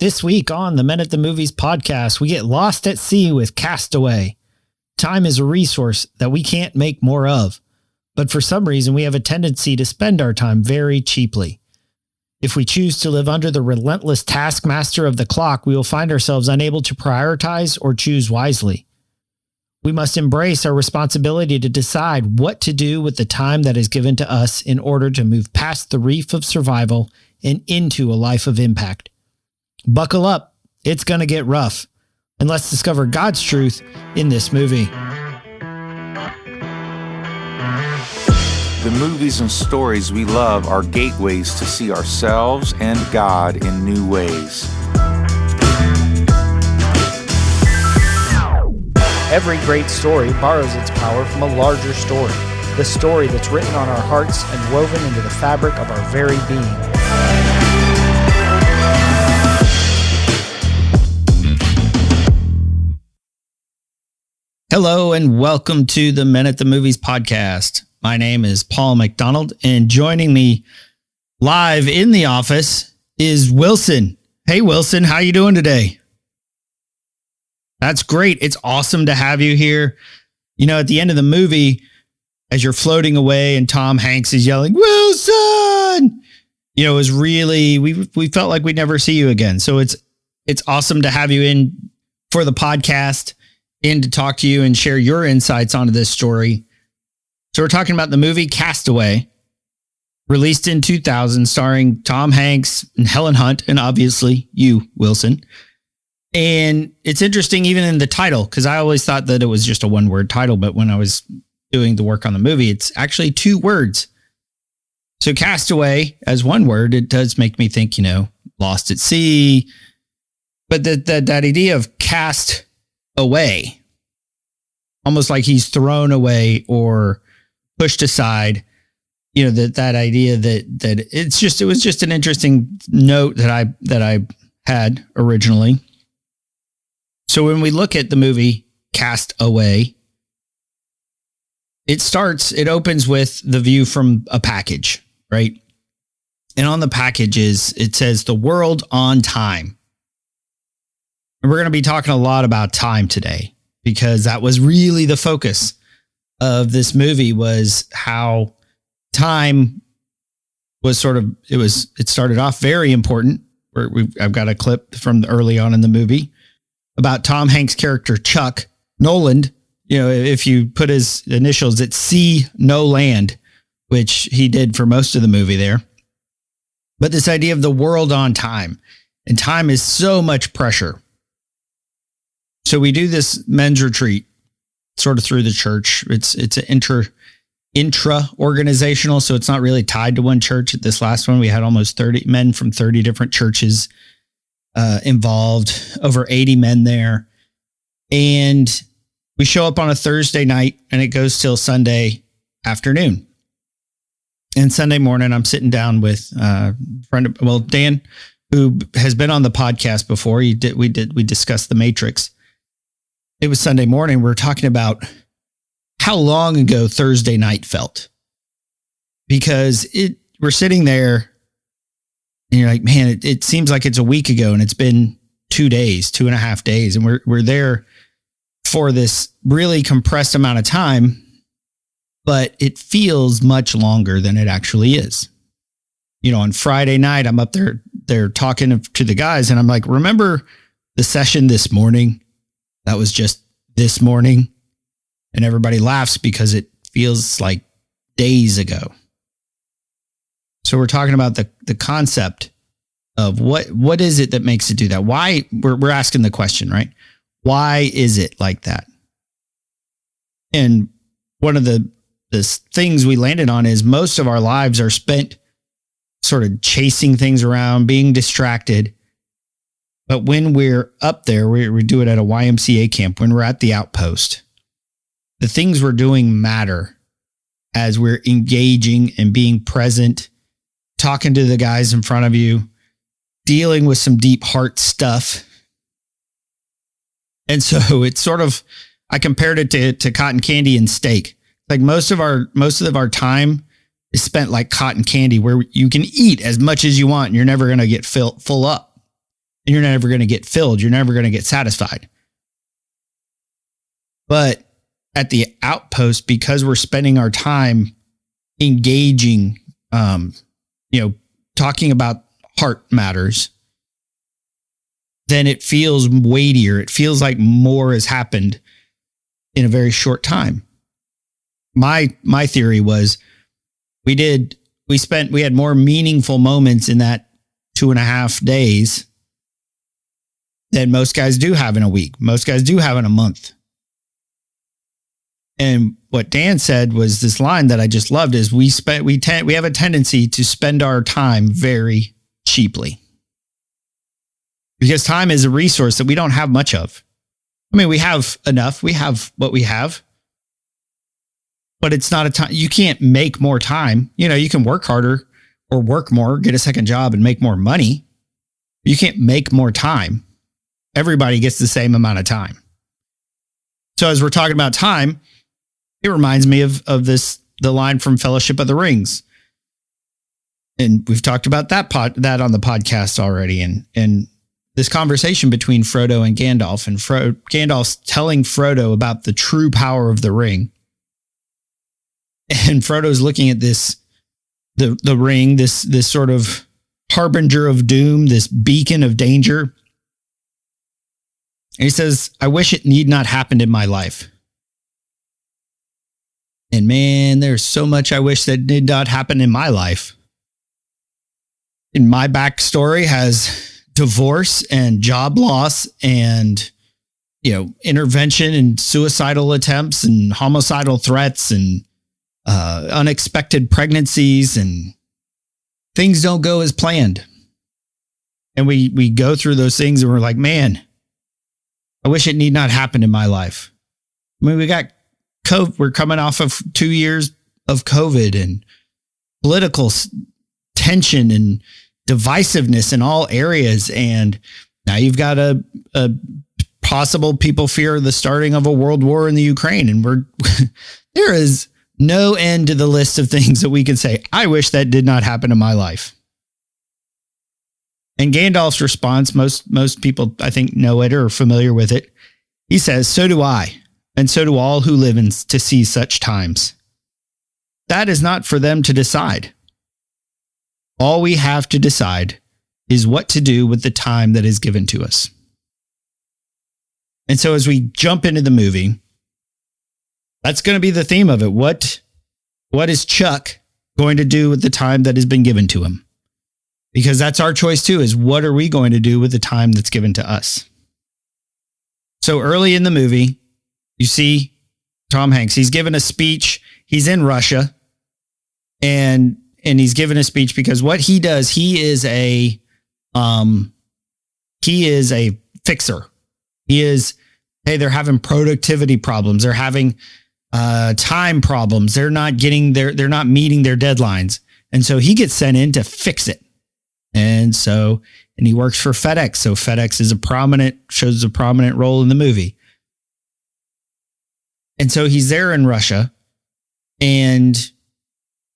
This week on the Men at the Movies podcast, we get lost at sea with Castaway. Time is a resource that we can't make more of, but for some reason we have a tendency to spend our time very cheaply. If we choose to live under the relentless taskmaster of the clock, we will find ourselves unable to prioritize or choose wisely. We must embrace our responsibility to decide what to do with the time that is given to us in order to move past the reef of survival and into a life of impact. Buckle up, it's going to get rough, and let's discover God's truth in this movie. The movies and stories we love are gateways to see ourselves and God in new ways. Every great story borrows its power from a larger story, the story that's written on our hearts and woven into the fabric of our very being. Hello and welcome to the Men at the Movies podcast. My name is Paul McDonald, and joining me live in the office is Wilson. Hey Wilson, how you doing today? That's great. It's awesome to have you here. You know, at the end of the movie, as you're floating away and Tom Hanks is yelling, Wilson, you know, it was really, we felt like we'd never see you again. So it's awesome to have you in for the podcast and to talk to you and share your insights onto this story. So we're talking about the movie Castaway, released in 2000, starring Tom Hanks and Helen Hunt, and obviously you, Wilson. And it's interesting even in the title, because I always thought that it was just a one-word title, but when I was doing the work on the movie, it's actually two words. So Castaway, as one word, it does make me think, you know, lost at sea. But that idea of cast away, almost like he's thrown away or pushed aside, you know, that idea that it was just an interesting note that I had originally. So when we look at the movie Castaway, it opens with the view from a package, right? And on the package it says the world on time. And we're going to be talking a lot about time today, because that was really the focus of this movie, was how time was it started off very important. I've got a clip from early on in the movie about Tom Hanks' character, Chuck Noland. You know, if you put his initials, it's C, no land, which he did for most of the movie there. But this idea of the world on time, and time is so much pressure. So we do this men's retreat sort of through the church. It's an intra-organizational, so it's not really tied to one church. At this last one, we had almost 30 men from 30 different churches involved, over 80 men there. And we show up on a Thursday night, and it goes till Sunday afternoon. And Sunday morning, I'm sitting down with a friend of, Dan, who has been on the podcast before. We discussed The Matrix. It was Sunday morning. We were talking about how long ago Thursday night felt, because we're sitting there and you're like, man, it seems like it's a week ago, and it's been 2.5 days. And we're there for this really compressed amount of time, but it feels much longer than it actually is. You know, on Friday night, I'm up there talking to the guys, and I'm like, remember the session this morning? That was just this morning. And everybody laughs because it feels like days ago. So we're talking about the concept of what is it that makes it do that? Why? We're asking the question, right? Why is it like that? And one of the things we landed on is most of our lives are spent sort of chasing things around, being distracted. But when we're up there, we do it at a YMCA camp, when we're at the outpost, the things we're doing matter as we're engaging and being present, talking to the guys in front of you, dealing with some deep heart stuff. And so it's sort of, I compared it to cotton candy and steak. Like most of our time is spent like cotton candy, where you can eat as much as you want and you're never going to get full up. and you're never going to get filled. You're never going to get satisfied. But at the outpost, because we're spending our time engaging, talking about heart matters, then it feels weightier. It feels like more has happened in a very short time. My theory was we had more meaningful moments in that 2.5 days than most guys do have in a week. Most guys do have in a month. And what Dan said was this line that I just loved is we have a tendency to spend our time very cheaply, because time is a resource that we don't have much of. I mean, we have enough. We have what we have, but it's not a time. You can't make more time. You can work harder or work more, get a second job and make more money. You can't make more time. Everybody gets the same amount of time. So as we're talking about time, it reminds me of the line from Fellowship of the Rings. And we've talked about that on the podcast already. And this conversation between Frodo and Gandalf, and Gandalf's telling Frodo about the true power of the ring. And Frodo's looking at the ring, this sort of harbinger of doom, this beacon of danger. And he says, I wish it need not happened in my life. And man, there's so much I wish that did not happen in my life. And my backstory has divorce and job loss and, intervention and suicidal attempts and homicidal threats and unexpected pregnancies, and things don't go as planned. And we go through those things and we're like, man, I wish it need not happen in my life. I mean, we got COVID. We're coming off of 2 years of COVID and political tension and divisiveness in all areas. And now you've got a possible, people fear the starting of a world war in the Ukraine. And there is no end to the list of things that we can say, I wish that did not happen in my life. And Gandalf's response, most people, I think, know it or are familiar with it. He says, so do I, and so do all who live to see such times. That is not for them to decide. All we have to decide is what to do with the time that is given to us. And so as we jump into the movie, that's going to be the theme of it. What is Chuck going to do with the time that has been given to him? Because that's our choice too, is what are we going to do with the time that's given to us? So early in the movie, you see Tom Hanks. He's given a speech. He's in Russia, and he's given a speech because what he does, he is a fixer. They're having productivity problems. They're having time problems. They're not meeting their deadlines. And so he gets sent in to fix it. And he works for FedEx. So FedEx shows a prominent role in the movie. And so he's there in Russia and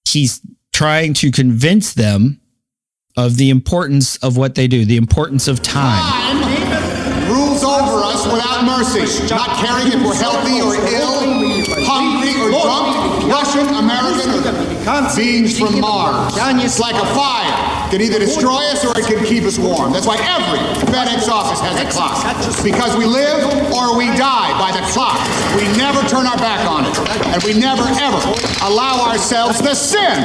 he's trying to convince them of the importance of what they do, the importance of time. Time rules over us without mercy, not caring if we're healthy or ill, hungry or drunk, Russian, American, or beings from Mars. It's like a fire. It can either destroy us or it can keep us warm. That's why every FedEx office has a clock. Because we live or we die by the clock. We never turn our back on it. And we never, ever allow ourselves the sin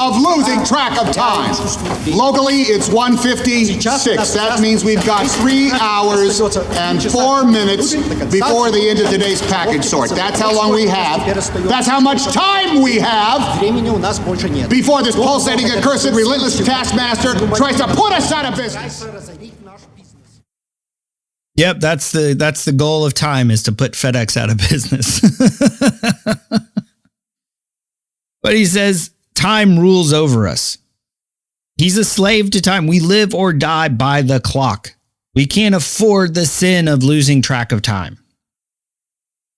of losing track of time. Locally, it's 1:56. That means we've got 3 hours and 4 minutes before the end of today's package sort. That's how long we have. That's how much time we have before this pulsating, accursed, relentless taskmaster tries to put us out of business. Yep, that's the goal of time, is to put FedEx out of business. But he says time rules over us. He's a slave to time. We live or die by the clock. We can't afford the sin of losing track of time.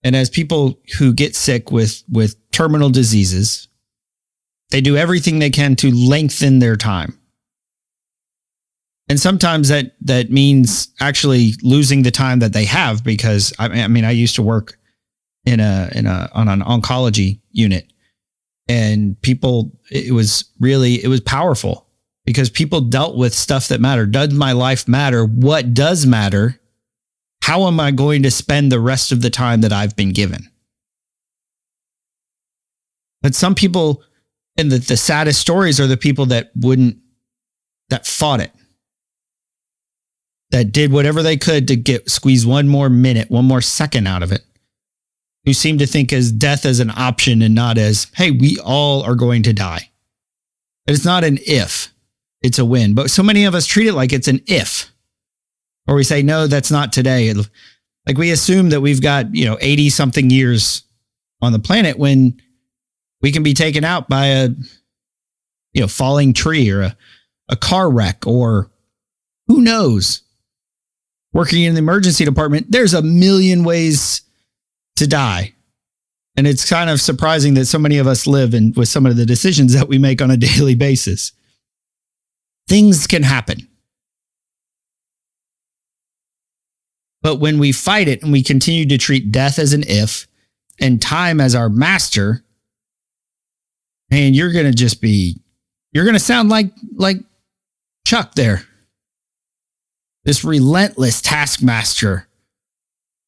And as people who get sick with terminal diseases, they do everything they can to lengthen their time. And sometimes that means actually losing the time that they have, because I mean, I used to work on an oncology unit, and people, it was powerful because people dealt with stuff that mattered. Does my life matter? What does matter? How am I going to spend the rest of the time that I've been given? But some people, and the saddest stories are the people that fought it, that did whatever they could to squeeze one more minute, one more second out of it, who seem to think as death as an option and not as, hey, we all are going to die. It's not an if, it's a when. But so many of us treat it like it's an if, or we say, no, that's not today. Like we assume that we've got, 80 something years on the planet when we can be taken out by a, falling tree or a car wreck, or who knows? Working in the emergency department, there's a million ways to die. And it's kind of surprising that so many of us live with some of the decisions that we make on a daily basis. Things can happen. But when we fight it and we continue to treat death as an if and time as our master, man, you're going to sound like Chuck there. This relentless taskmaster,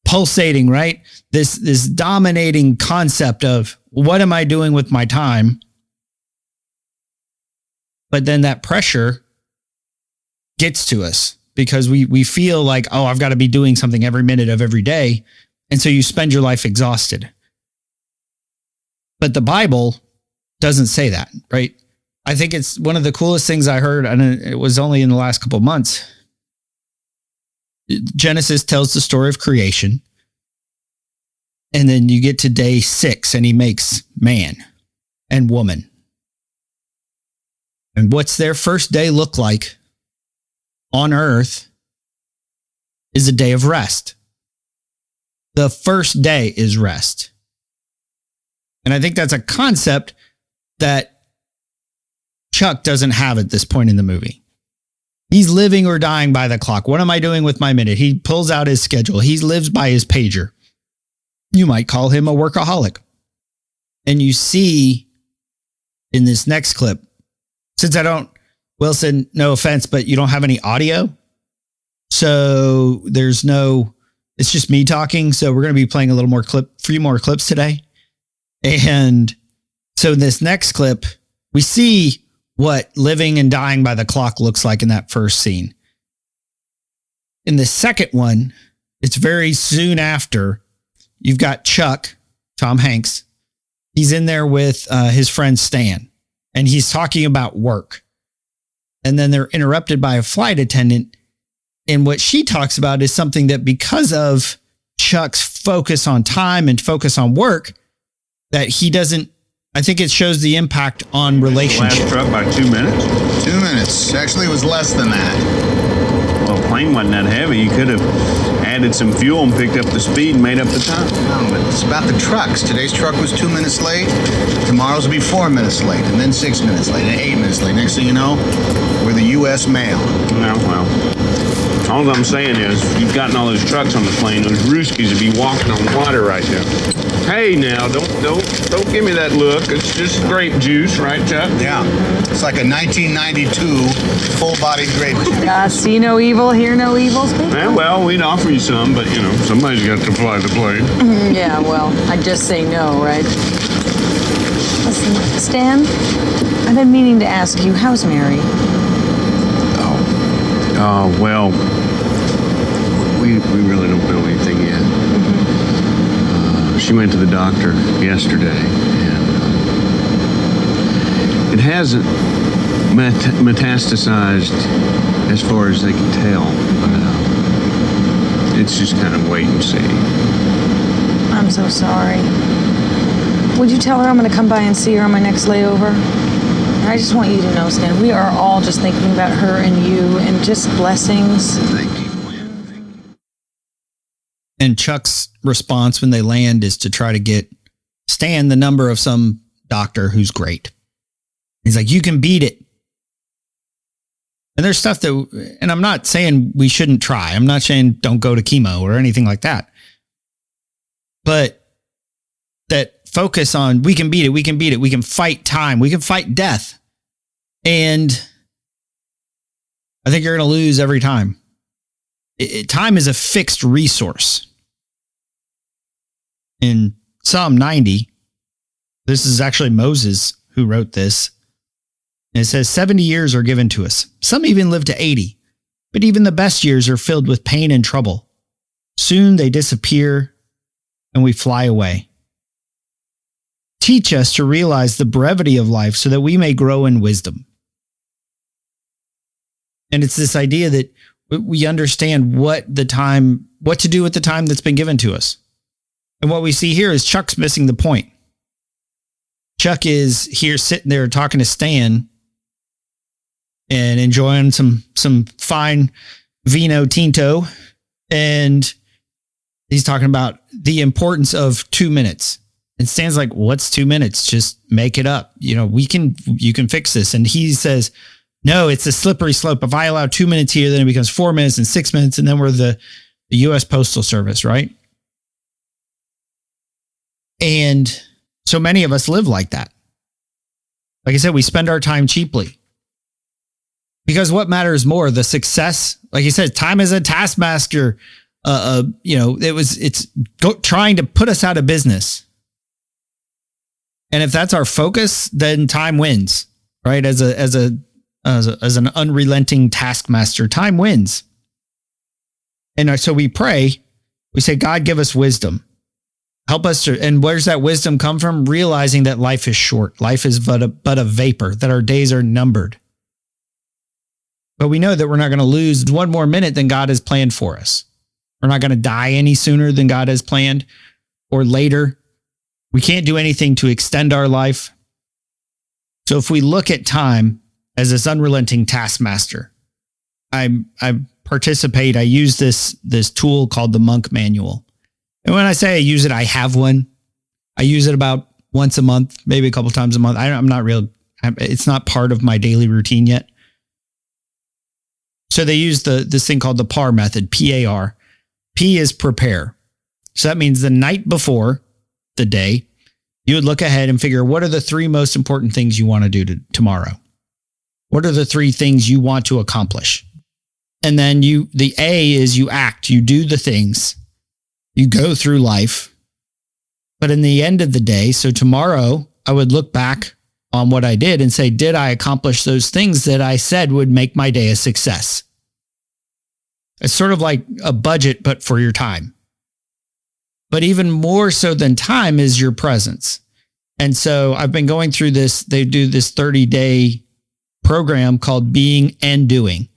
pulsating, right? This dominating concept of what am I doing with my time? But then that pressure gets to us because we feel like, oh, I've got to be doing something every minute of every day. And so you spend your life exhausted. But the Bible doesn't say that, right? I think it's one of the coolest things I heard, and it was only in the last couple of months. Genesis tells the story of creation. And then you get to day 6 and he makes man and woman. And what's their first day look like on earth is a day of rest. The first day is rest. And I think that's a concept that Chuck doesn't have at this point in the movie. He's living or dying by the clock. What am I doing with my minute? He pulls out his schedule. He lives by his pager. You might call him a workaholic. And you see in this next clip, since Wilson, no offense, but you don't have any audio. So it's just me talking. So we're going to be playing few more clips today. And so in this next clip, we see what living and dying by the clock looks like in that first scene. In the second one, it's very soon after. You've got Chuck, Tom Hanks. He's in there with his friend Stan, and he's talking about work. And then they're interrupted by a flight attendant. And what she talks about is something that, because of Chuck's focus on time and focus on work, that he doesn't, I think it shows the impact on relationships. Last truck by 2 minutes? 2 minutes. Actually, it was less than that. Well, the plane wasn't that heavy. You could have added some fuel and picked up the speed and made up the time. No, but it's about the trucks. Today's truck was 2 minutes late. Tomorrow's will be 4 minutes late, and then 6 minutes late, and 8 minutes late. Next thing you know, we're the U.S. mail. No, well, all I'm saying is, you've gotten all those trucks on the plane. Those Rooskies would be walking on water right now. Hey, now, don't give me that look. It's just grape juice, right, Chuck? Yeah, it's like a 1992 full-bodied grape juice. See no evil, hear no evil. Yeah, well, we'd offer you some, but, somebody's got to fly the plane. Yeah, well, I'd just say no, right? Listen, Stan, I've been meaning to ask you, how's Mary? Well, we really don't know anything yet. She went to the doctor yesterday, and it hasn't metastasized as far as they can tell, but it's just kind of wait and see. I'm so sorry. Would you tell her I'm going to come by and see her on my next layover? I just want you to know, Stan, we are all just thinking about her and you and just blessings. Thank you, Gwen. Thank you. And Chuck's response when they land is to try to get Stan the number of some doctor who's great. He's like, you can beat it. And there's stuff that, and I'm not saying we shouldn't try. I'm not saying don't go to chemo or anything like that. But that focus on we can beat it, we can beat it, we can fight time, we can fight death. And I think you're going to lose every time. Time is a fixed resource. In Psalm 90, this is actually Moses who wrote this. And it says 70 years are given to us. Some even live to 80. But even the best years are filled with pain and trouble. Soon they disappear and we fly away. Teach us to realize the brevity of life so that we may grow in wisdom. And it's this idea that we understand what to do with the time that's been given to us. And what we see here is Chuck's missing the point. Chuck is here sitting there talking to Stan and enjoying some fine vino tinto. And he's talking about the importance of 2 minutes. And Stan's like, what's 2 minutes? Just make it up. You can fix this. And he says, no, it's a slippery slope. If I allow 2 minutes here, then it becomes 4 minutes and 6 minutes. And then we're the U.S. Postal Service, right? And so many of us live like that. Like I said, we spend our time cheaply. Because what matters more, the success, like you said, time is a taskmaster. It's trying to put us out of business. And if that's our focus, then time wins, right? As an unrelenting taskmaster, time wins. And so we pray, we say, God, give us wisdom. Help us to, and where's that wisdom come from? Realizing that life is short. Life is but a vapor, that our days are numbered. But we know that we're not going to lose one more minute than God has planned for us. We're not going to die any sooner than God has planned or later. We can't do anything to extend our life. So if we look at time as this unrelenting taskmaster, I participate. I use this tool called the Monk Manual. And when I say I use it, I have one. I use it about once a month, maybe a couple times a month. It's not part of my daily routine yet. So they use this thing called the PAR method, P-A-R. P is prepare. So that means the night before the day, you would look ahead and figure, what are the 3 most important things you want to do tomorrow? What are the 3 things you want to accomplish? And then the A is you act, you do the things, you go through life. But in the end of the day, so tomorrow, I would look back on what I did and say, did I accomplish those things that I said would make my day a success? It's sort of like a budget, but for your time. But even more so than time is your presence. And so I've been going through this. They do this 30-day program called Being and Doing,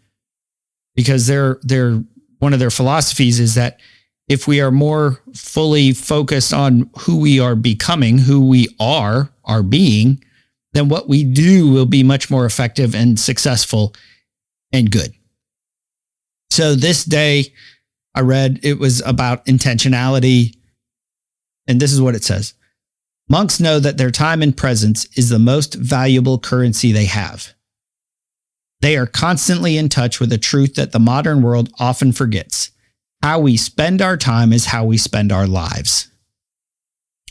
because they're one of their philosophies is that if we are more fully focused on who we are becoming, who we are, our being, then what we do will be much more effective and successful and good. So this day I read, it was about intentionality. And this is what it says. Monks know that their time and presence is the most valuable currency they have. They are constantly in touch with a truth that the modern world often forgets. How we spend our time is how we spend our lives.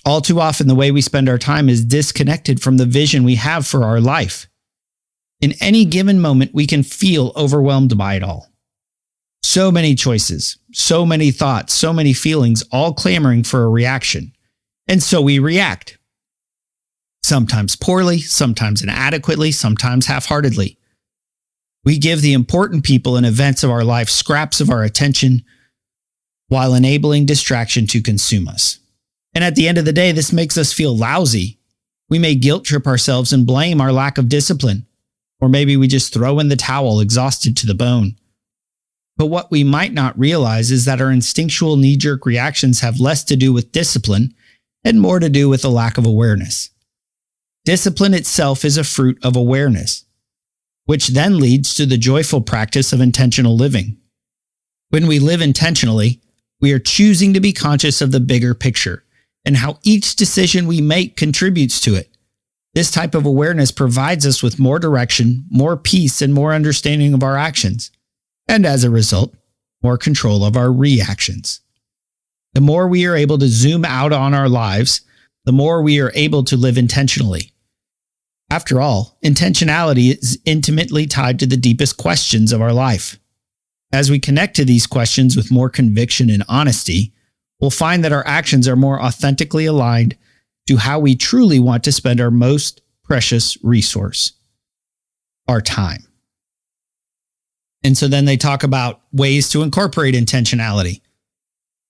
All too often, the way we spend our time is disconnected from the vision we have for our life. In any given moment, we can feel overwhelmed by it all. So many choices, so many thoughts, so many feelings, all clamoring for a reaction. And so we react. Sometimes poorly, sometimes inadequately, sometimes half-heartedly. We give the important people and events of our life scraps of our attention while enabling distraction to consume us. And at the end of the day, this makes us feel lousy. We may guilt trip ourselves and blame our lack of discipline. Or maybe we just throw in the towel, exhausted to the bone. But what we might not realize is that our instinctual knee-jerk reactions have less to do with discipline and more to do with a lack of awareness. Discipline itself is a fruit of awareness, which then leads to the joyful practice of intentional living. When we live intentionally, we are choosing to be conscious of the bigger picture and how each decision we make contributes to it. This type of awareness provides us with more direction, more peace, and more understanding of our actions. And as a result, more control of our reactions. The more we are able to zoom out on our lives, the more we are able to live intentionally. After all, intentionality is intimately tied to the deepest questions of our life. As we connect to these questions with more conviction and honesty, we'll find that our actions are more authentically aligned to how we truly want to spend our most precious resource, our time. And so then they talk about ways to incorporate intentionality.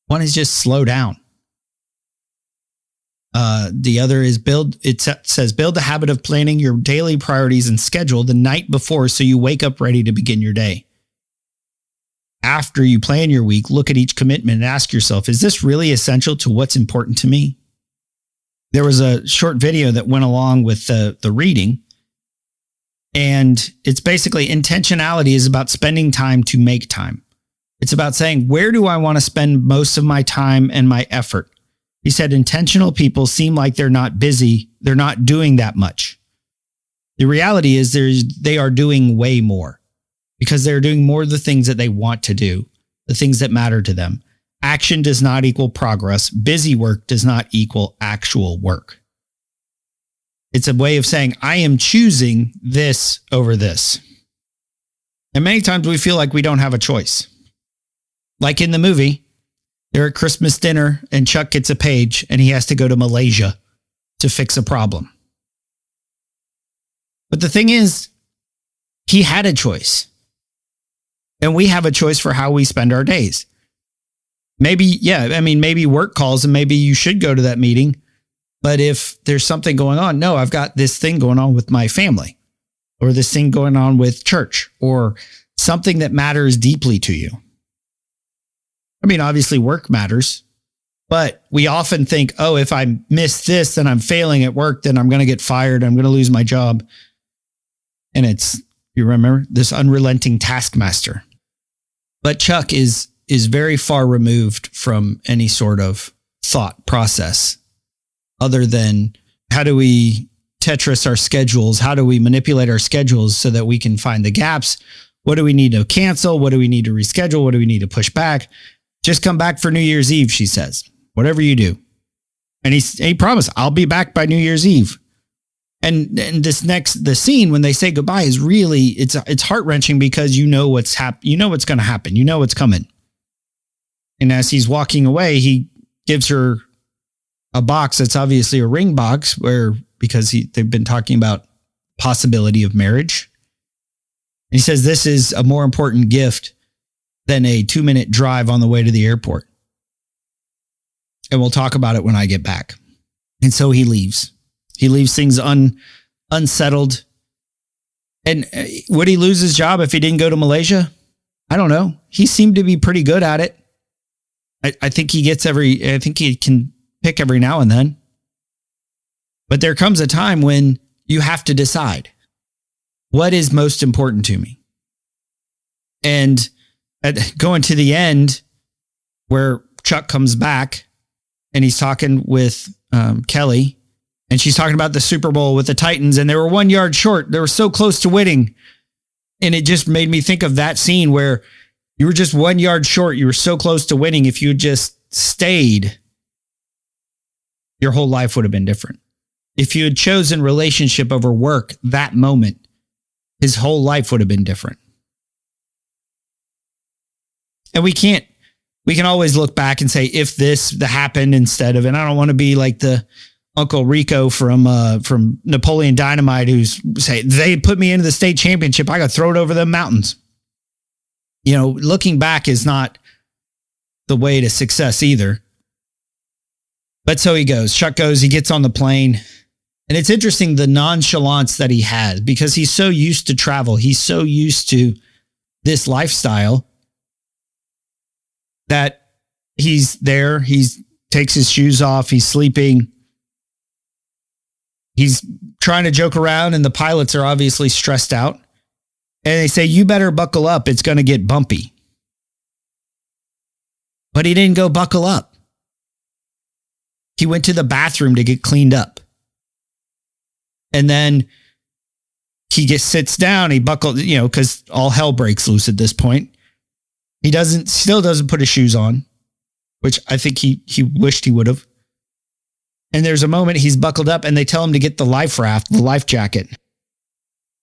One is just slow down. The other is it says build the habit of planning your daily priorities and schedule the night before so you wake up ready to begin your day. After you plan your week, look at each commitment and ask yourself, is this really essential to what's important to me? There was a short video that went along with the reading, and it's basically intentionality is about spending time to make time. It's about saying, where do I want to spend most of my time and my effort? He said, intentional people seem like they're not busy. They're not doing that much. The reality is they are doing way more because they're doing more of the things that they want to do, the things that matter to them. Action does not equal progress. Busy work does not equal actual work. It's a way of saying, I am choosing this over this. And many times we feel like we don't have a choice. Like in the movie, they're at Christmas dinner and Chuck gets a page and he has to go to Malaysia to fix a problem. But the thing is, he had a choice. And we have a choice for how we spend our days. Maybe work calls and maybe you should go to that meeting. But if there's something going on, no, I've got this thing going on with my family or this thing going on with church or something that matters deeply to you. I mean, obviously work matters, but we often think, oh, if I miss this, then I'm failing at work, then I'm going to get fired. I'm going to lose my job. And it's, you remember, this unrelenting taskmaster. But Chuck is very far removed from any sort of thought process other than how do we Tetris our schedules? How do we manipulate our schedules so that we can find the gaps? What do we need to cancel? What do we need to reschedule? What do we need to push back? Just come back for New Year's Eve, she says. Whatever you do. And he promised, I'll be back by New Year's Eve. And the scene when they say goodbye is really, it's heart-wrenching because you know what's going to happen. You know what's coming. And as he's walking away, he gives her a box that's obviously a ring box because they've been talking about possibility of marriage. And he says, this is a more important gift than a 2-minute drive on the way to the airport. And we'll talk about it when I get back. And so he leaves. He leaves things unsettled. And would he lose his job if he didn't go to Malaysia? I don't know. He seemed to be pretty good at it. I think he can pick every now and then. But there comes a time when you have to decide what is most important to me. And going to the end where Chuck comes back and he's talking with Kelly and she's talking about the Super Bowl with the Titans and they were 1 yard short. They were so close to winning. And it just made me think of that scene where you were just 1 yard short. You were so close to winning. If you just stayed, your whole life would have been different. If you had chosen relationship over work that moment, his whole life would have been different. And we can always look back and say, if this happened instead of, and I don't want to be like the Uncle Rico from Napoleon Dynamite who's say, they put me into the state championship. I got to throw it over the mountains. You know, looking back is not the way to success either. But so he goes, Chuck goes, he gets on the plane. And it's interesting, the nonchalance that he has because he's so used to travel. He's so used to this lifestyle that he's there. He takes his shoes off. He's sleeping. He's trying to joke around and the pilots are obviously stressed out. And they say, you better buckle up. It's going to get bumpy. But he didn't go buckle up. He went to the bathroom to get cleaned up. And then he sits down, he buckled, because all hell breaks loose at this point. He still doesn't put his shoes on, which I think he wished he would have. And there's a moment he's buckled up and they tell him to get the life raft, the life jacket.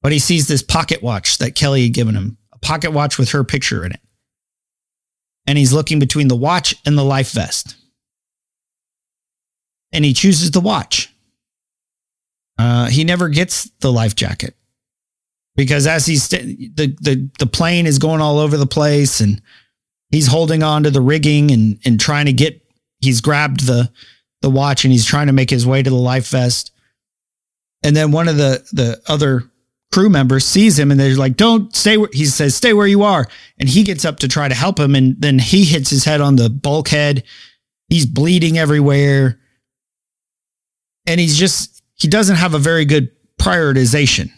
But he sees this pocket watch that Kelly had given him, a pocket watch with her picture in it. And he's looking between the watch and the life vest. And he chooses the watch. He never gets the life jacket. Because as the plane is going all over the place and he's holding on to the rigging and trying to he's grabbed the watch and he's trying to make his way to the life vest. And then one of the other crew members sees him and they're like, don't stay. He says, stay where you are. And he gets up to try to help him. And then he hits his head on the bulkhead. He's bleeding everywhere. And he doesn't have a very good prioritization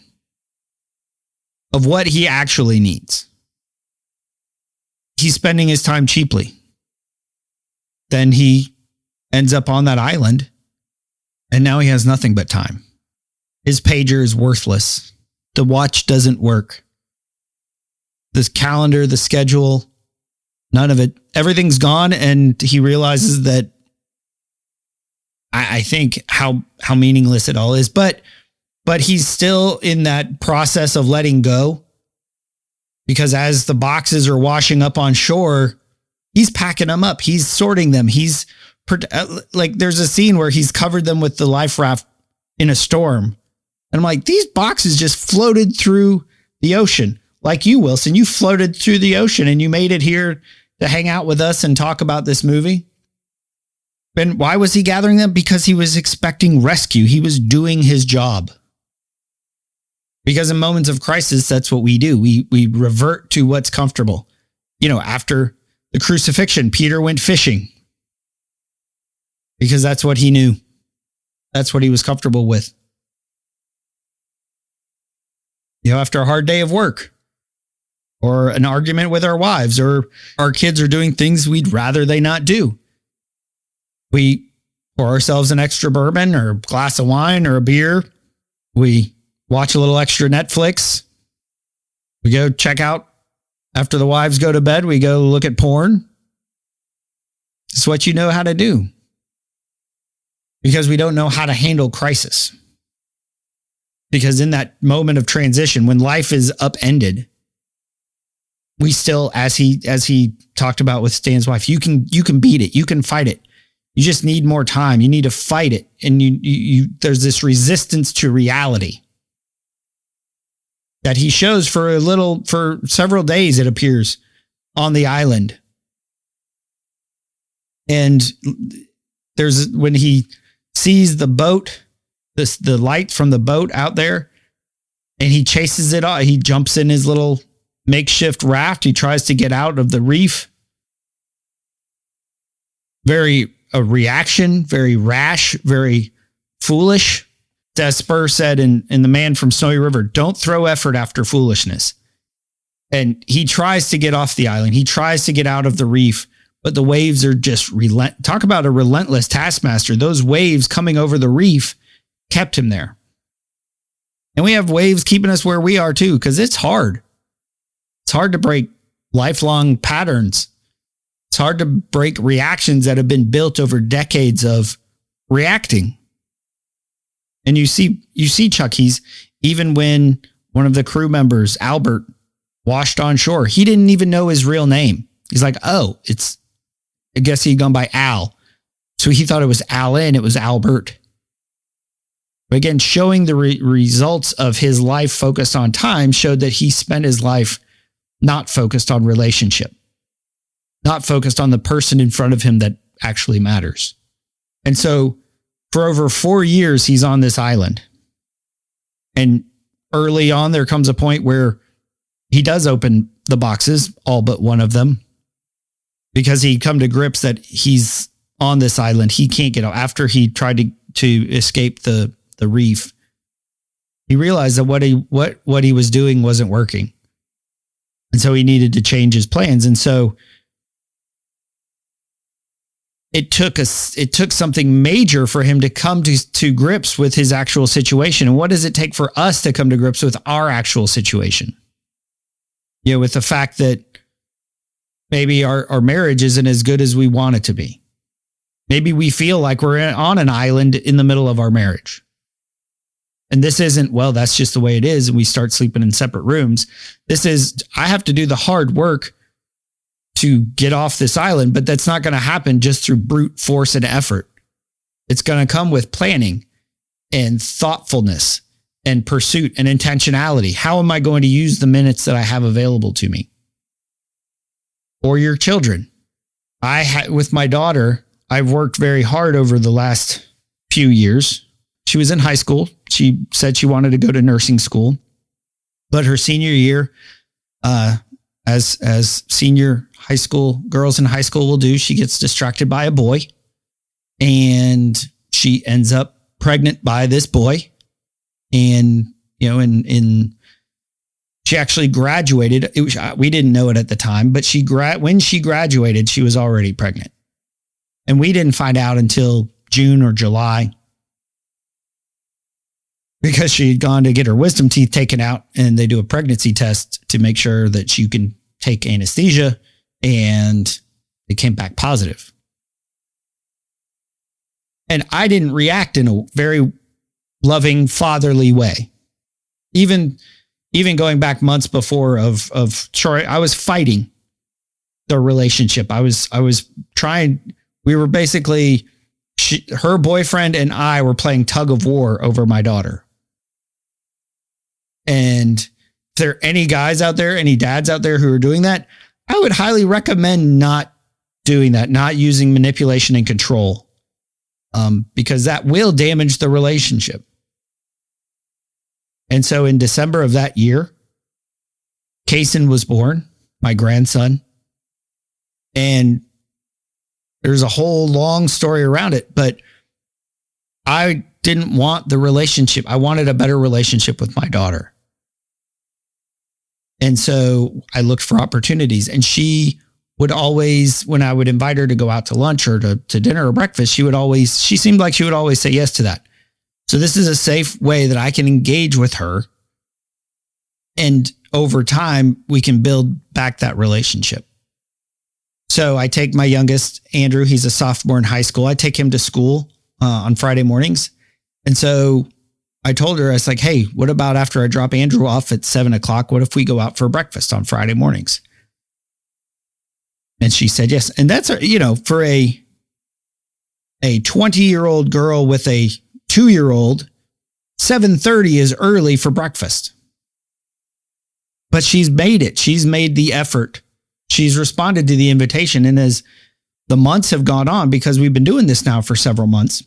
of what he actually needs. He's spending his time cheaply. Then he ends up on that island and now he has nothing but time. His pager is worthless. The watch doesn't work. This calendar, the schedule, none of it. Everything's gone. And he realizes that I think how meaningless it all is. But he's still in that process of letting go. Because as the boxes are washing up on shore, he's packing them up. He's sorting them. There's a scene where he's covered them with the life raft in a storm. And I'm like, these boxes just floated through the ocean. Like you, Wilson, you floated through the ocean and you made it here to hang out with us and talk about this movie. And why was he gathering them? Because he was expecting rescue. He was doing his job. Because in moments of crisis, that's what we do. We revert to what's comfortable. After the crucifixion, Peter went fishing. Because that's what he knew. That's what he was comfortable with. After a hard day of work or an argument with our wives or our kids are doing things we'd rather they not do. We pour ourselves an extra bourbon or a glass of wine or a beer. We watch a little extra Netflix. We go check out after the wives go to bed. We go look at porn. It's what you know how to do. Because we don't know how to handle crisis. Because in that moment of transition, when life is upended, we still, as he talked about with Stan's wife, you can beat it. You can fight it. You just need more time. You need to fight it. And there's this resistance to reality that he shows for several days, it appears, on the island. And when he sees the boat, the light from the boat out there, and he chases it off. He jumps in his little makeshift raft. He tries to get out of the reef. A reaction, very rash, very foolish. As Spur said in The Man from Snowy River, don't throw effort after foolishness. And he tries to get off the island. He tries to get out of the reef, but the waves are just talk about a relentless taskmaster. Those waves coming over the reef kept him there. And we have waves keeping us where we are too, because it's hard. It's hard to break lifelong patterns. It's hard to break reactions that have been built over decades of reacting. And you see Chuck, even when one of the crew members, Albert, washed on shore, he didn't even know his real name. He's like, I guess he'd gone by Al. So he thought it was Alan, it was Albert. But again, showing the results of his life focused on time showed that he spent his life not focused on relationship, not focused on the person in front of him that actually matters. And so for over 4 years, he's on this island. And early on, there comes a point where he does open the boxes, all but one of them, because he'd come to grips that he's on this island. He can't get out. After he tried to escape the reef, he realized that what he was doing wasn't working. And so he needed to change his plans. And so it took something major for him to come to grips with his actual situation. And what does it take for us to come to grips with our actual situation? With the fact that maybe our marriage isn't as good as we want it to be. Maybe we feel like we're on an island in the middle of our marriage. And this isn't, well, that's just the way it is, and we start sleeping in separate rooms. This is, I have to do the hard work to get off this island, but that's not going to happen just through brute force and effort. It's going to come with planning and thoughtfulness and pursuit and intentionality. How am I going to use the minutes that I have available to me? Or your children. With my daughter, I've worked very hard over the last few years. She was in high school. She said she wanted to go to nursing school, but her senior year, as senior high school girls in high school will do, she gets distracted by a boy, and she ends up pregnant by this boy. And she actually graduated. We didn't know it at the time, but when she graduated, she was already pregnant, and we didn't find out until June or July, because she had gone to get her wisdom teeth taken out, and they do a pregnancy test to make sure that she can take anesthesia, and it came back positive. And I didn't react in a very loving, fatherly way. Even going back months before of Troy, I was fighting the relationship. I was trying, we were basically, her boyfriend and I were playing tug of war over my daughter. And if there are any guys out there, any dads out there who are doing that, I would highly recommend not doing that, not using manipulation and control, because that will damage the relationship. And so in December of that year, Kaysen was born, my grandson. And there's a whole long story around it, but I didn't want the relationship. I wanted a better relationship with my daughter. And so I looked for opportunities, and she would always, when I would invite her to go out to lunch or to dinner or breakfast, she seemed like she would always say yes to that. So this is a safe way that I can engage with her. And over time, we can build back that relationship. So I take my youngest, Andrew, he's a sophomore in high school. I take him to school on Friday mornings. And so I told her, I was like, hey, what about after I drop Andrew off at 7:00? What if we go out for breakfast on Friday mornings? And she said yes. And that's, for a 20-year-old girl with a 2-year-old, 7:30 is early for breakfast. But she's made it. She's made the effort. She's responded to the invitation. And as the months have gone on, because we've been doing this now for several months,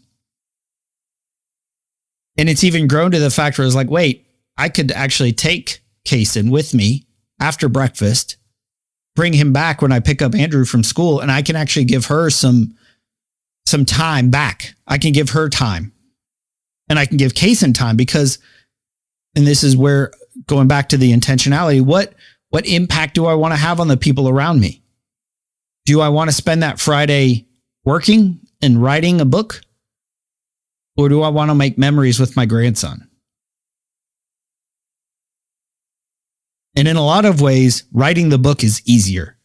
and it's even grown to the fact where it's like, wait, I could actually take Kaysen with me after breakfast, bring him back when I pick up Andrew from school, and I can actually give her some time back. I can give her time, and I can give Kaysen time, because, and this is where, going back to the intentionality, what impact do I want to have on the people around me? Do I want to spend that Friday working and writing a book? Or do I want to make memories with my grandson? And in a lot of ways, writing the book is easier,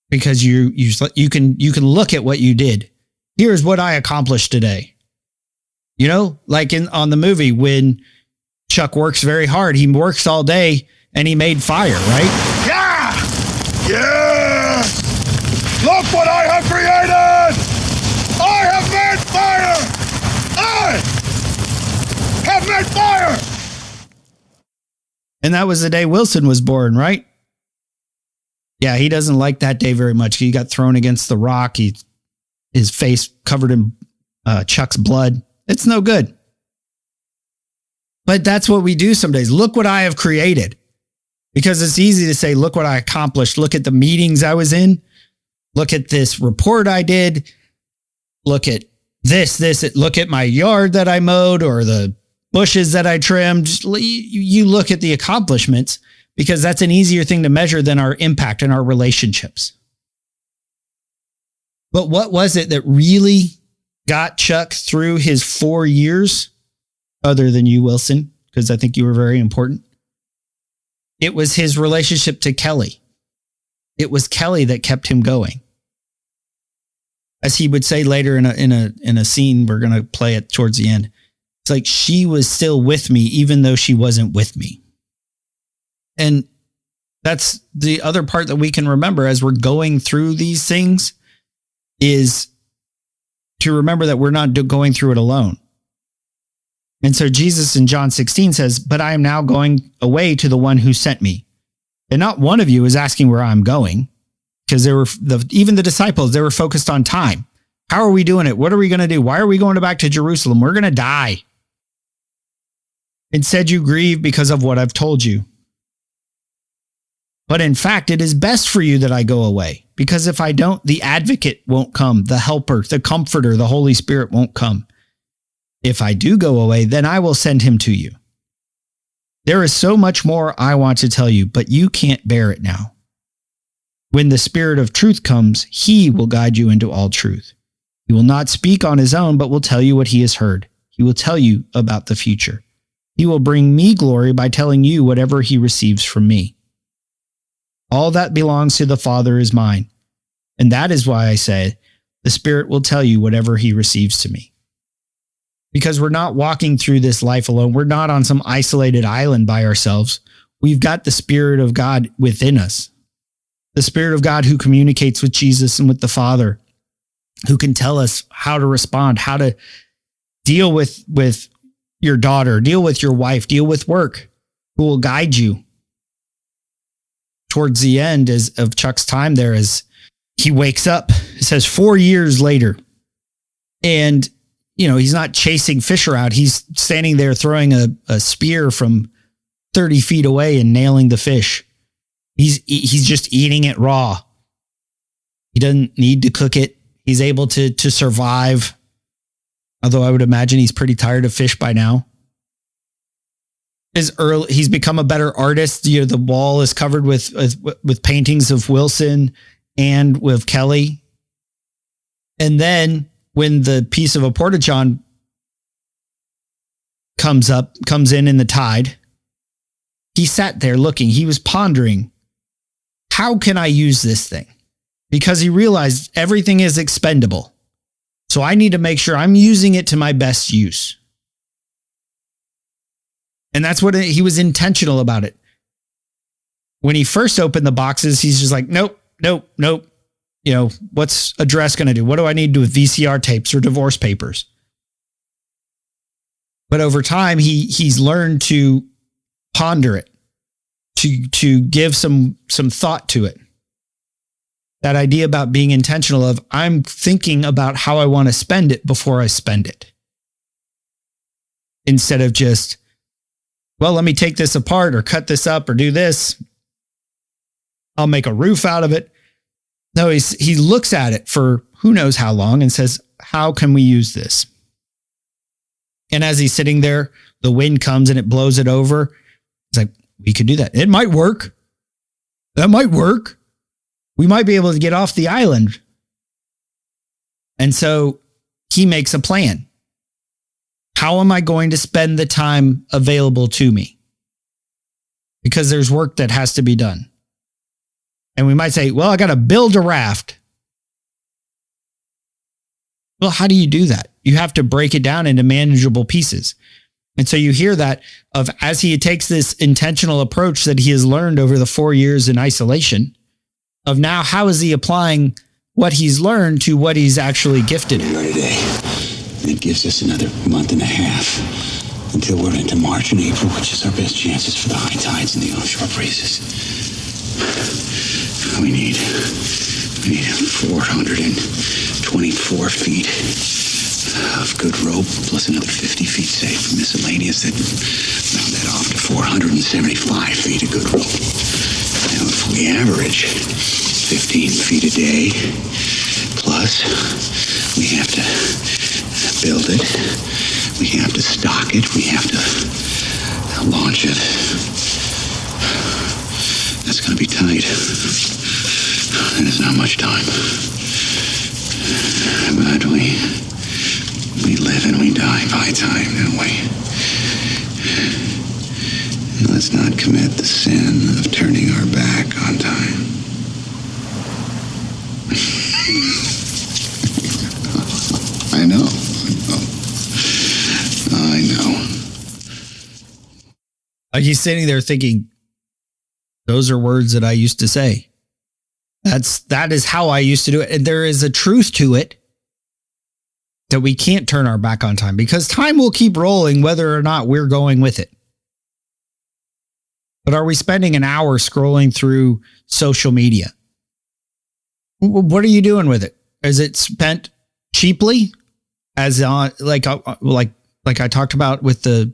because you can look at what you did. Here's what I accomplished today. Like on the movie, when Chuck works very hard, he works all day and he made fire, right? Yeah! Look what I have created! I have made fire! I have made fire! And that was the day Wilson was born, right? Yeah, he doesn't like that day very much. He got thrown against the rock. His face covered in Chuck's blood. It's no good. But that's what we do some days. Look what I have created. Because it's easy to say, look what I accomplished. Look at the meetings I was in. Look at this report I did. Look at this. Look at my yard that I mowed, or the bushes that I trimmed. You look at the accomplishments, because that's an easier thing to measure than our impact in our relationships. But what was it that really got Chuck through his 4 years, other than you, Wilson, because I think you were very important? It was his relationship to Kelly. It was Kelly that kept him going. As he would say later in a scene, we're going to play it towards the end. It's like she was still with me, even though she wasn't with me. And that's the other part that we can remember as we're going through these things, is to remember that we're not going through it alone. And so Jesus in John 16 says, but I am now going away to the one who sent me. And not one of you is asking where I'm going, because even the disciples, they were focused on time. How are we doing it? What are we going to do? Why are we going back to Jerusalem? We're going to die. Instead, you grieve because of what I've told you. But in fact, it is best for you that I go away, because if I don't, the advocate won't come, the helper, the comforter, the Holy Spirit won't come. If I do go away, then I will send him to you. There is so much more I want to tell you, but you can't bear it now. When the Spirit of truth comes, he will guide you into all truth. He will not speak on his own, but will tell you what he has heard. He will tell you about the future. He will bring me glory by telling you whatever he receives from me. All that belongs to the Father is mine. And that is why I say, the Spirit will tell you whatever he receives to me. Because we're not walking through this life alone. We're not on some isolated island by ourselves. We've got the Spirit of God within us. The Spirit of God who communicates with Jesus and with the Father, who can tell us how to respond, how to deal with your daughter, deal with your wife, deal with work, who will guide you. Towards the end of Chuck's time there, as he wakes up, it says 4 years later. And, he's not chasing fish around. He's standing there throwing a spear from 30 feet away and nailing the fish. He's just eating it raw. He doesn't need to cook it. He's able to survive. Although I would imagine he's pretty tired of fish by now. He's become a better artist. The wall is covered with paintings of Wilson and with Kelly. And then when the piece of a porta-john comes in the tide, he sat there looking. He was pondering, how can I use this thing? Because he realized everything is expendable. So I need to make sure I'm using it to my best use. And that's what he was intentional about it. When he first opened the boxes, he's just like, nope. What's a dress going to do? What do I need to do with VCR tapes or divorce papers? But over time, he's learned to ponder it, to give some thought to it. That idea about being intentional of, I'm thinking about how I want to spend it before I spend it. Instead of just, well, let me take this apart or cut this up or do this. I'll make a roof out of it. No, he looks at it for who knows how long and says, how can we use this? And as he's sitting there, the wind comes and it blows it over. It's like, we could do that. It might work. That might work. We might be able to get off the island. And so he makes a plan. How am I going to spend the time available to me? Because there's work that has to be done. And we might say, well, I got to build a raft. Well, how do you do that? You have to break it down into manageable pieces. And so you hear that of as he takes this intentional approach that he has learned over the 4 years in isolation, of now how is he applying what he's learned to what he's actually gifted in. Today. It gives us another month and a half until we're into March and April, which is our best chances for the high tides and the offshore breezes. We need 424 feet of good rope, plus another 50 feet, say, for miscellaneous. That round that off to 475 feet of good rope. Now, if we average 15 feet a day, plus we have to build it, we have to stock it, we have to launch it. That's going to be tight. There's not much time. But we live and we die by time, don't we? And let's not commit the sin of turning our back on time. I know. He's sitting there thinking, those are words that I used to say. That is how I used to do it. And there is a truth to it that we can't turn our back on time, because time will keep rolling whether or not we're going with it. But are we spending an hour scrolling through social media? What are you doing with it? Is it spent cheaply, as on like I talked about with the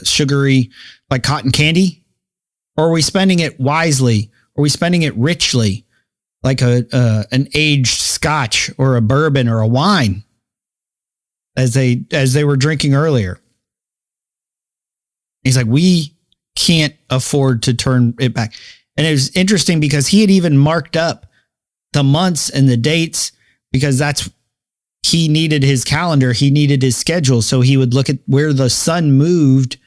sugary, like cotton candy? Or are we spending it wisely? Are we spending it richly, like an aged scotch or a bourbon or a wine, as they were drinking earlier? He's like, we can't afford to turn it back. And it was interesting because he had even marked up the months and the dates, because he needed his calendar. He needed his schedule. So he would look at where the sun moved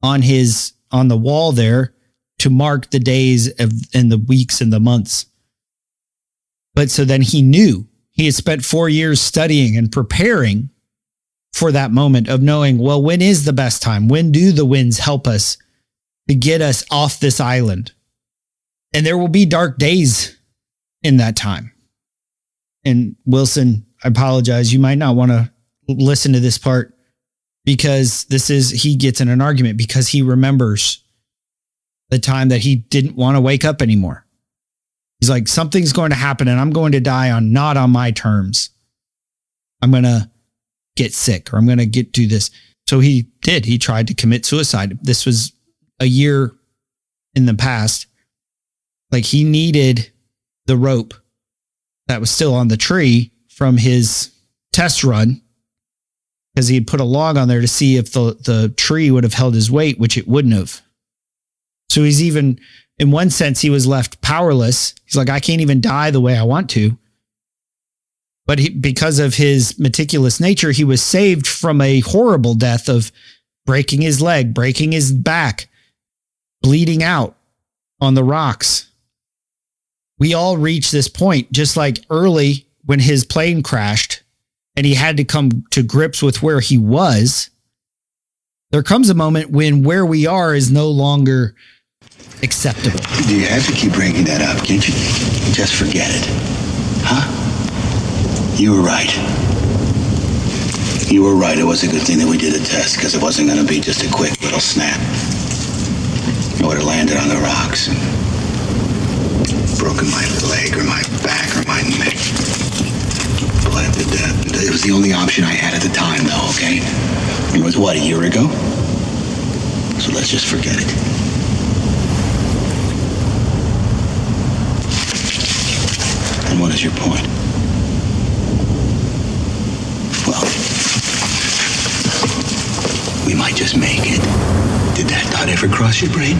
on the wall there to mark the days and the weeks and the months. But so then he knew he had spent 4 years studying and preparing for that moment of knowing, well, when is the best time? When do the winds help us to get us off this island? And there will be dark days in that time. And Wilson, I apologize, you might not want to listen to this part, because he gets in an argument because he remembers the time that he didn't want to wake up anymore. He's like, something's going to happen and I'm going to die not on my terms. I'm going to get sick, or I'm going to do this. So he did. He tried to commit suicide. This was a year in the past. Like, he needed the rope that was still on the tree from his test run, because he had put a log on there to see if the tree would have held his weight, which it wouldn't have. So he's even, in one sense, he was left powerless. He's like, I can't even die the way I want to. But because of his meticulous nature, he was saved from a horrible death of breaking his leg, breaking his back, bleeding out on the rocks. We all reach this point, just like early when his plane crashed and he had to come to grips with where he was. There comes a moment when where we are is no longer acceptable. Do you have to keep bringing that up? Can't you just forget it? Huh? You were right. You were right. It was a good thing that we did a test, because it wasn't going to be just a quick little snap. I would have landed on the rocks and broken my leg or my back or my neck. But it was the only option I had at the time, though, okay? It was, what, a year ago? So let's just forget it. And what is your point? Well, we might just make it. Did that thought ever cross your brain?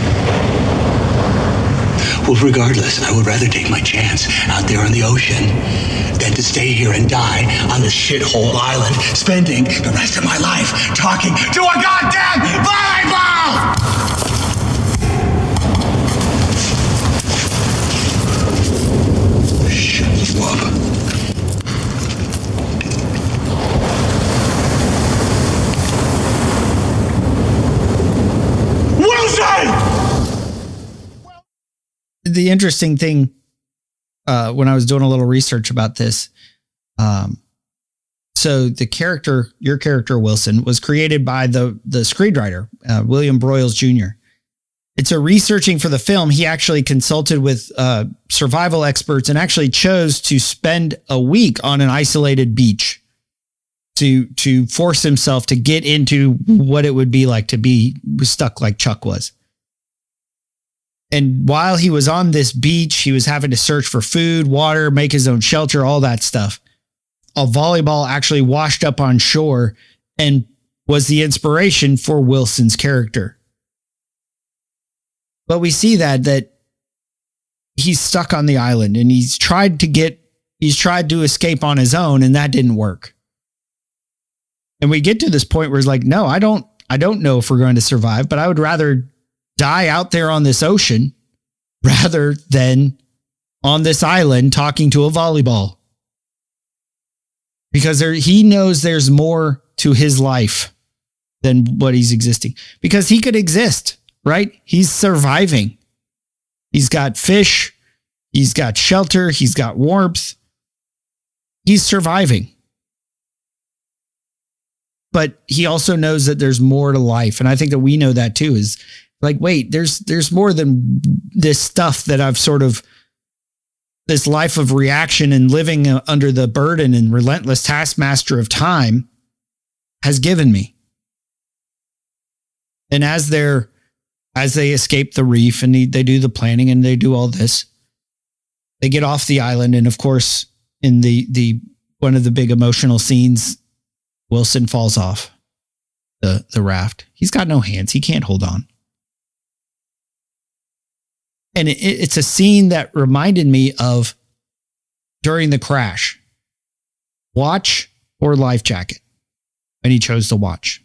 Well, regardless, I would rather take my chance out there on the ocean than to stay here and die on this shithole island, spending the rest of my life talking to a goddamn volleyball! Shut you up. The interesting thing, when I was doing a little research about this, so your character Wilson, was created by the screenwriter, William Broyles Jr. And so, researching for the film, he actually consulted with survival experts and actually chose to spend a week on an isolated beach to force himself to get into what it would be like to be stuck like Chuck was. And while he was on this beach, he was having to search for food, water, make his own shelter, all that stuff. A volleyball actually washed up on shore and was the inspiration for Wilson's character. But we see that he's stuck on the island and he's tried to get He's tried to escape on his own, and that didn't work. And we get to this point where it's like, no, I don't know if we're going to survive, but I would rather die out there on this ocean rather than on this island talking to a volleyball. Because he knows there's more to his life than what he's existing. Because he could exist, right? He's surviving. He's got fish. He's got shelter. He's got warmth. He's surviving. But he also knows that there's more to life. And I think that we know that too, is like, wait, there's more than this stuff that I've sort of, this life of reaction and living under the burden and relentless taskmaster of time has given me. And as they escape the reef and they do the planning and they do all this, they get off the island. And of course, in the one of the big emotional scenes, Wilson falls off the raft. He's got no hands. He can't hold on. And it's a scene that reminded me of during the crash. Watch or life jacket. And he chose to watch.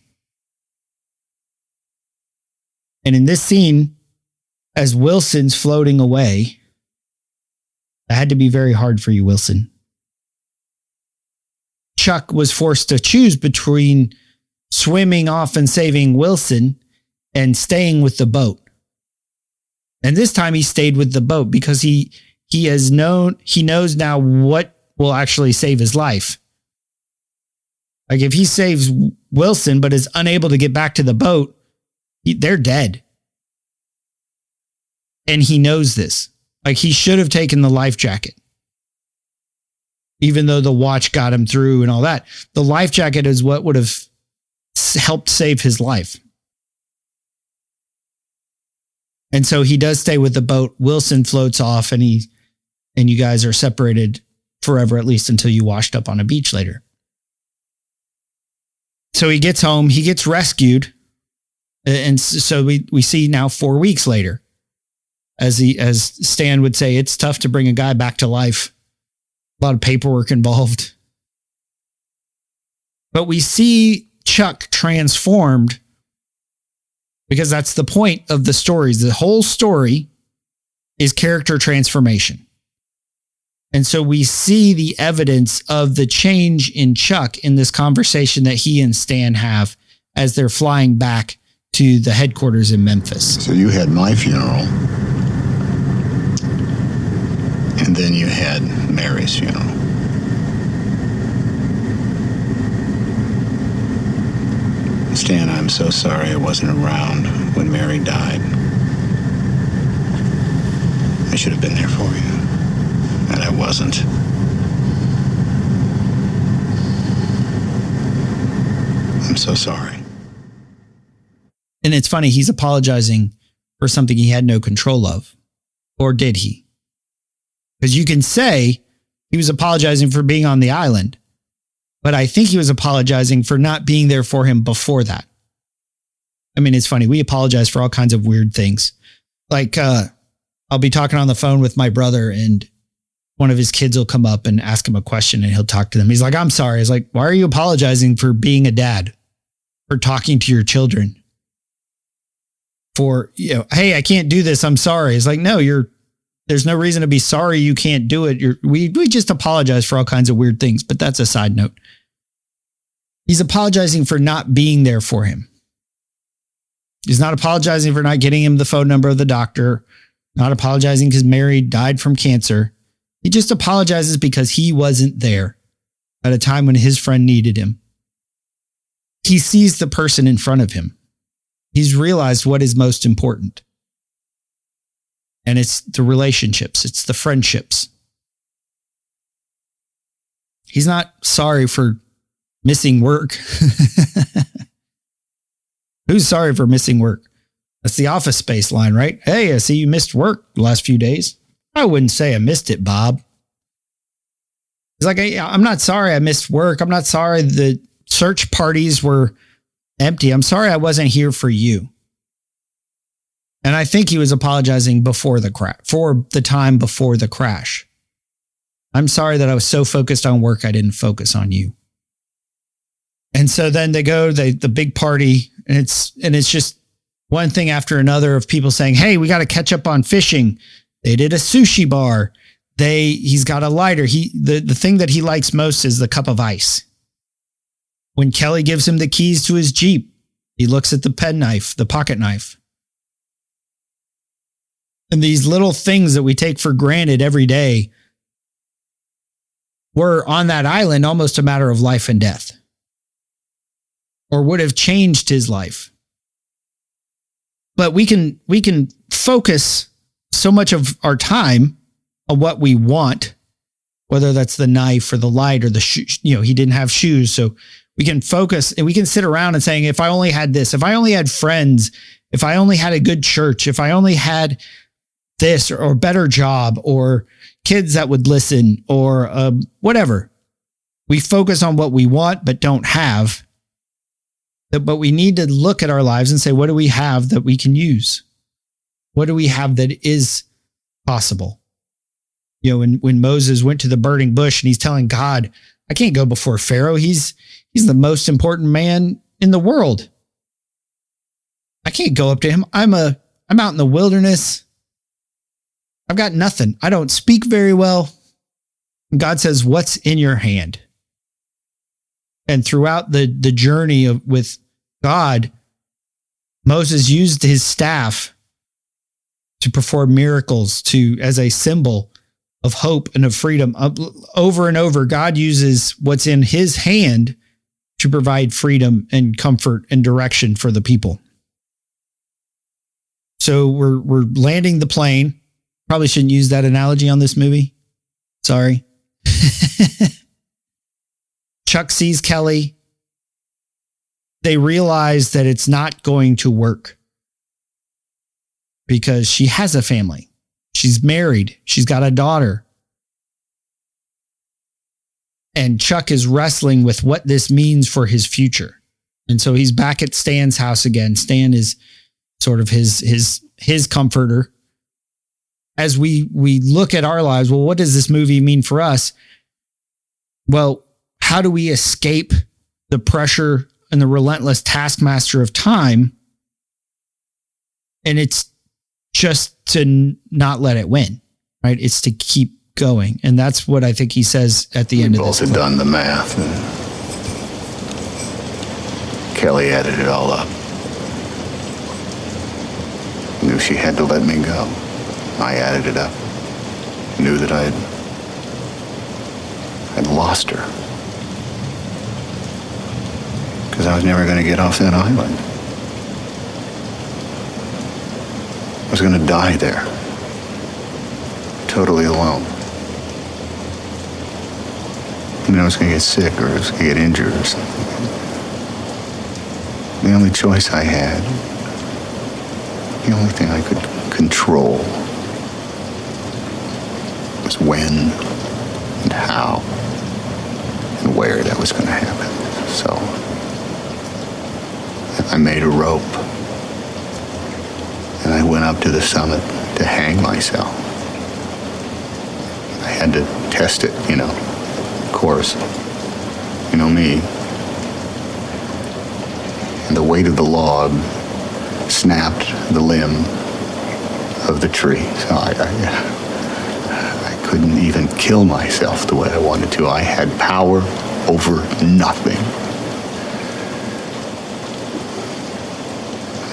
And in this scene, as Wilson's floating away, it had to be very hard for you, Wilson. Chuck was forced to choose between swimming off and saving Wilson and staying with the boat. And this time he stayed with the boat because he knows now what will actually save his life. Like if he saves Wilson but is unable to get back to the boat, they're dead. And he knows this. Like he should have taken the life jacket. Even though the watch got him through and all that, the life jacket is what would have helped save his life. And so he does stay with the boat. Wilson floats off and you guys are separated forever, at least until you washed up on a beach later. So he gets home, he gets rescued. And so we see now 4 weeks later, as Stan would say, it's tough to bring a guy back to life. A lot of paperwork involved. But we see Chuck transformed because that's the point of the stories. The whole story is character transformation. And so we see the evidence of the change in Chuck in this conversation that he and Stan have as they're flying back to the headquarters in Memphis. So you had my funeral, and then you had Mary's funeral. Stan, I'm so sorry I wasn't around when Mary died. I should have been there for you, and I wasn't. I'm so sorry. And it's funny, he's apologizing for something he had no control of. Or did he? Because you can say he was apologizing for being on the island, but I think he was apologizing for not being there for him before that. I mean, it's funny. We apologize for all kinds of weird things. Like, I'll be talking on the phone with my brother and one of his kids will come up and ask him a question and he'll talk to them. He's like, I'm sorry. It's like, why are you apologizing for being a dad? For talking to your children? For, hey, I can't do this. I'm sorry. It's like, no, there's no reason to be sorry you can't do it. We just apologize for all kinds of weird things, but that's a side note. He's apologizing for not being there for him. He's not apologizing for not getting him the phone number of the doctor, not apologizing because Mary died from cancer. He just apologizes because he wasn't there at a time when his friend needed him. He sees the person in front of him. He's realized what is most important. And it's the relationships. It's the friendships. He's not sorry for missing work. Who's sorry for missing work? That's the Office Space line, right? Hey, I see you missed work the last few days. I wouldn't say I missed it, Bob. He's like, I'm not sorry I missed work. I'm not sorry the search parties were empty. I'm sorry I wasn't here for you. And I think he was apologizing before the crash, for the time before the crash. I'm sorry that I was so focused on work, I didn't focus on you. And so then they go, the big party, and it's just one thing after another of people saying, hey, we got to catch up on fishing. They did a sushi bar. He's got a lighter. The thing that he likes most is the cup of ice. When Kelly gives him the keys to his Jeep, he looks at the pen knife, the pocket knife. And these little things that we take for granted every day were on that island almost a matter of life and death, or would have changed his life. But we can focus so much of our time on what we want, whether that's the knife or the light or the shoes. He didn't have shoes. So we can focus and we can sit around and saying, if I only had this, if I only had friends, if I only had a good church, if I only had this or better job or kids that would listen or whatever. We focus on what we want but don't have. But we need to look at our lives and say, what do we have that we can use? What do we have that is possible? When Moses went to the burning bush and he's telling God, I can't go before Pharaoh. He's the most important man in the world. I can't go up to him. I'm out in the wilderness. I've got nothing. I don't speak very well. And God says, what's in your hand? And throughout the journey with God, Moses used his staff to perform miracles as a symbol of hope and of freedom. Over and over, God uses what's in his hand to provide freedom and comfort and direction for the people. So we're landing the plane. Probably shouldn't use that analogy on this movie. Sorry. Chuck sees Kelly. They realize that it's not going to work because she has a family. She's married. She's got a daughter. And Chuck is wrestling with what this means for his future. And so he's back at Stan's house again. Stan is sort of his comforter. As we look at our lives, well, what does this movie mean for us? Well, how do we escape the pressure and the relentless taskmaster of time? And it's just to not let it win, right? It's to keep going. And that's what I think he says at the end of this. We both had done the math, and Kelly added it all up. Knew she had to let me go. I added it up. Knew that I'd lost her. Because I was never going to get off that island. I was going to die there. Totally alone. I was going to get sick or I was going to get injured or something. The only choice I had, the only thing I could control was when and how and where that was going to happen. So I made a rope and I went up to the summit to hang myself. I had to test it, of course. You know me. And the weight of the log snapped the limb of the tree. So I couldn't even kill myself the way I wanted to. I had power over nothing.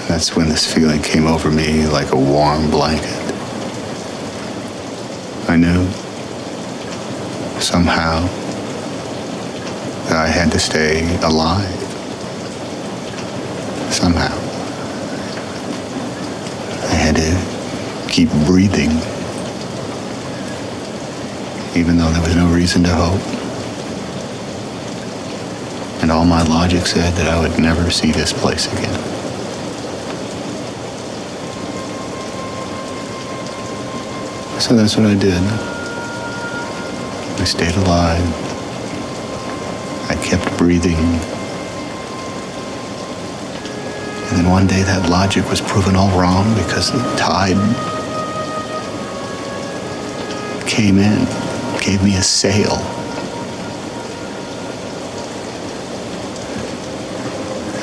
That's when this feeling came over me like a warm blanket. I knew somehow that I had to stay alive. Somehow. I had to keep breathing, even though there was no reason to hope. And all my logic said that I would never see this place again. So that's what I did. I stayed alive. I kept breathing. And then one day that logic was proven all wrong because the tide came gave me a sail.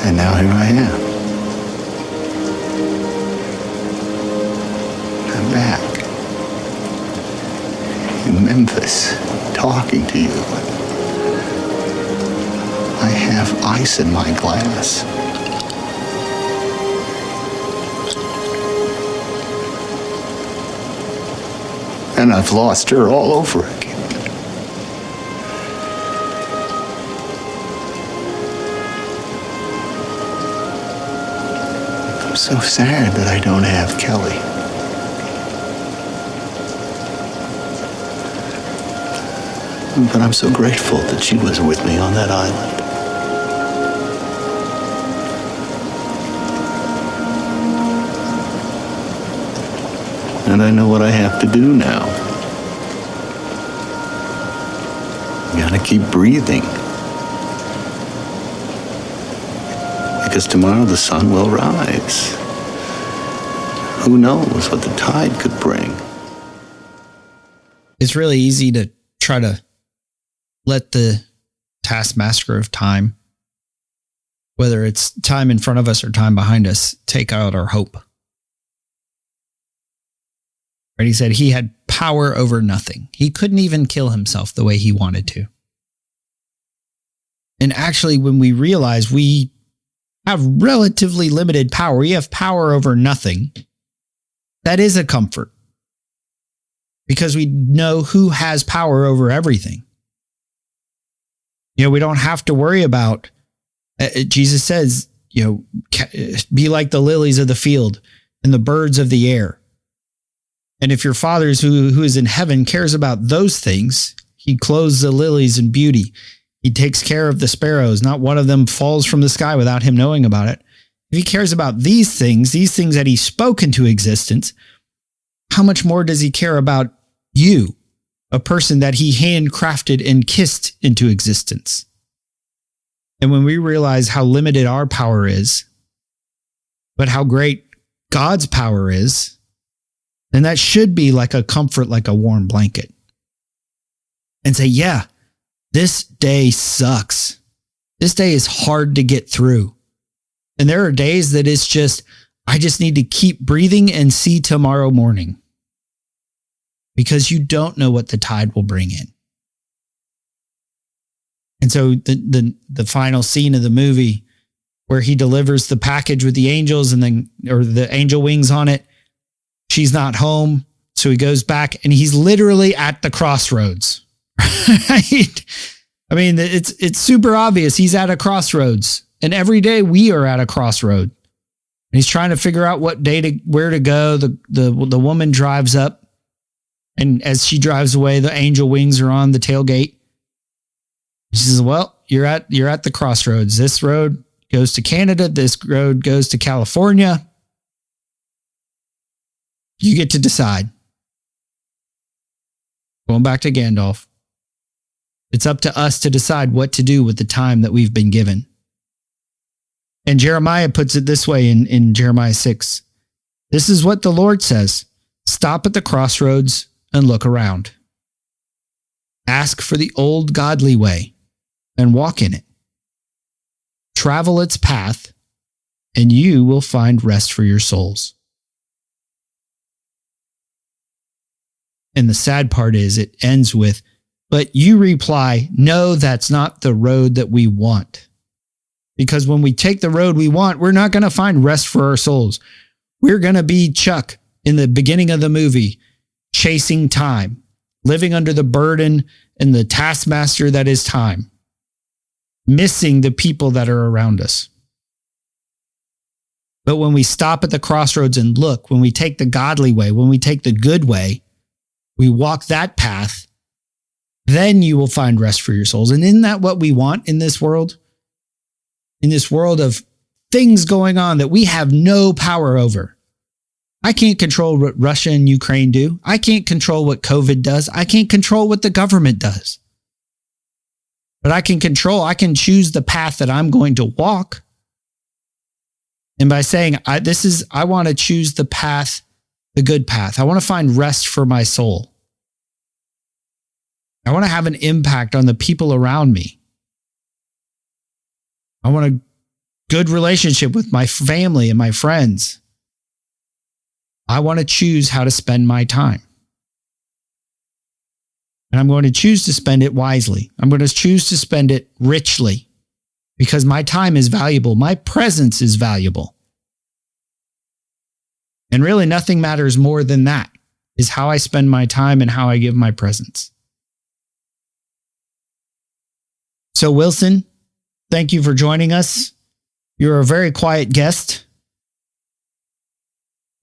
And now here I am. I'm back in Memphis, talking to you. I have ice in my glass. And I've lost her all over again. I'm so sad that I don't have Kelly. But I'm so grateful that she was with me on that island. And I know what I have to do now. Gotta keep breathing. Because tomorrow the sun will rise. Who knows what the tide could bring? It's really easy to try to let the taskmaster of time, whether it's time in front of us or time behind us, take out our hope. Right? He said he had power over nothing. He couldn't even kill himself the way he wanted to. And actually, when we realize we have relatively limited power, we have power over nothing, that is a comfort. Because we know who has power over everything. You know, we don't have to worry about, Jesus says, you know, be like the lilies of the field and the birds of the air. And if your Father who is in heaven cares about those things, he clothes the lilies in beauty. He takes care of the sparrows. Not one of them falls from the sky without him knowing about it. If he cares about these things that he spoke into existence, how much more does he care about you, a person that he handcrafted and kissed into existence? And when we realize how limited our power is, but how great God's power is, then that should be like a comfort, like a warm blanket. And say, yeah, this day sucks. This day is hard to get through. And there are days that it's just, I just need to keep breathing and see tomorrow morning. Because you don't know what the tide will bring in. And so the final scene of the movie where he delivers the package with the angels and then, or the angel wings on it, she's not home. So he goes back and he's literally at the crossroads. Right? I mean, it's super obvious. He's at a crossroads, and every day we are at a crossroad. And he's trying to figure out where to go. The woman drives up, and as she drives away, the angel wings are on the tailgate. She says, well, you're at the crossroads. This road goes to Canada. This road goes to California. You get to decide. Going back to Gandalf. It's up to us to decide what to do with the time that we've been given. And Jeremiah puts it this way in Jeremiah 6. This is what the Lord says. Stop at the crossroads and look around. Ask for the old godly way and walk in it. Travel its path, and you will find rest for your souls. And the sad part is it ends with, but you reply, no, that's not the road that we want. Because when we take the road we want, we're not going to find rest for our souls. We're going to be Chuck in the beginning of the movie, chasing time, living under the burden and the taskmaster that is time, missing the people that are around us. But when we stop at the crossroads and look, when we take the godly way, when we take the good way, we walk that path, then you will find rest for your souls. And isn't that what we want in this world? In this world of things going on that we have no power over. I can't control what Russia and Ukraine do. I can't control what COVID does. I can't control what the government does. But I can choose the path that I'm going to walk. And by saying, I want to choose the path, the good path. I want to find rest for my soul. I want to have an impact on the people around me. I want a good relationship with my family and my friends. I want to choose how to spend my time. And I'm going to choose to spend it wisely. I'm going to choose to spend it richly because my time is valuable. My presence is valuable. And really nothing matters more than that, is how I spend my time and how I give my presence. So Wilson, thank you for joining us. You're a very quiet guest,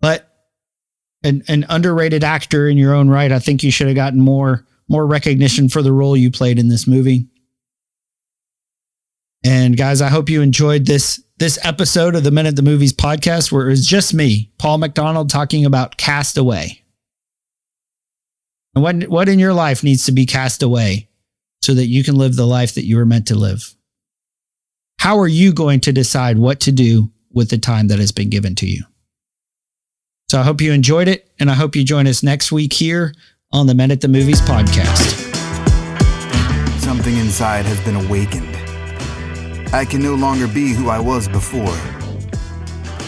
but an underrated actor in your own right. I think you should have gotten more recognition for the role you played in this movie. And guys, I hope you enjoyed this episode of the Men at the Movies podcast, where it was just me, Paul McDonald, talking about Cast Away. And what in your life needs to be cast away so that you can live the life that you were meant to live? How are you going to decide what to do with the time that has been given to you? So I hope you enjoyed it, and I hope you join us next week here on the Men at the Movies podcast. Something inside has been awakened. I can no longer be who I was before.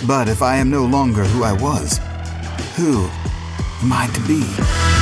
But if I am no longer who I was, who am I to be?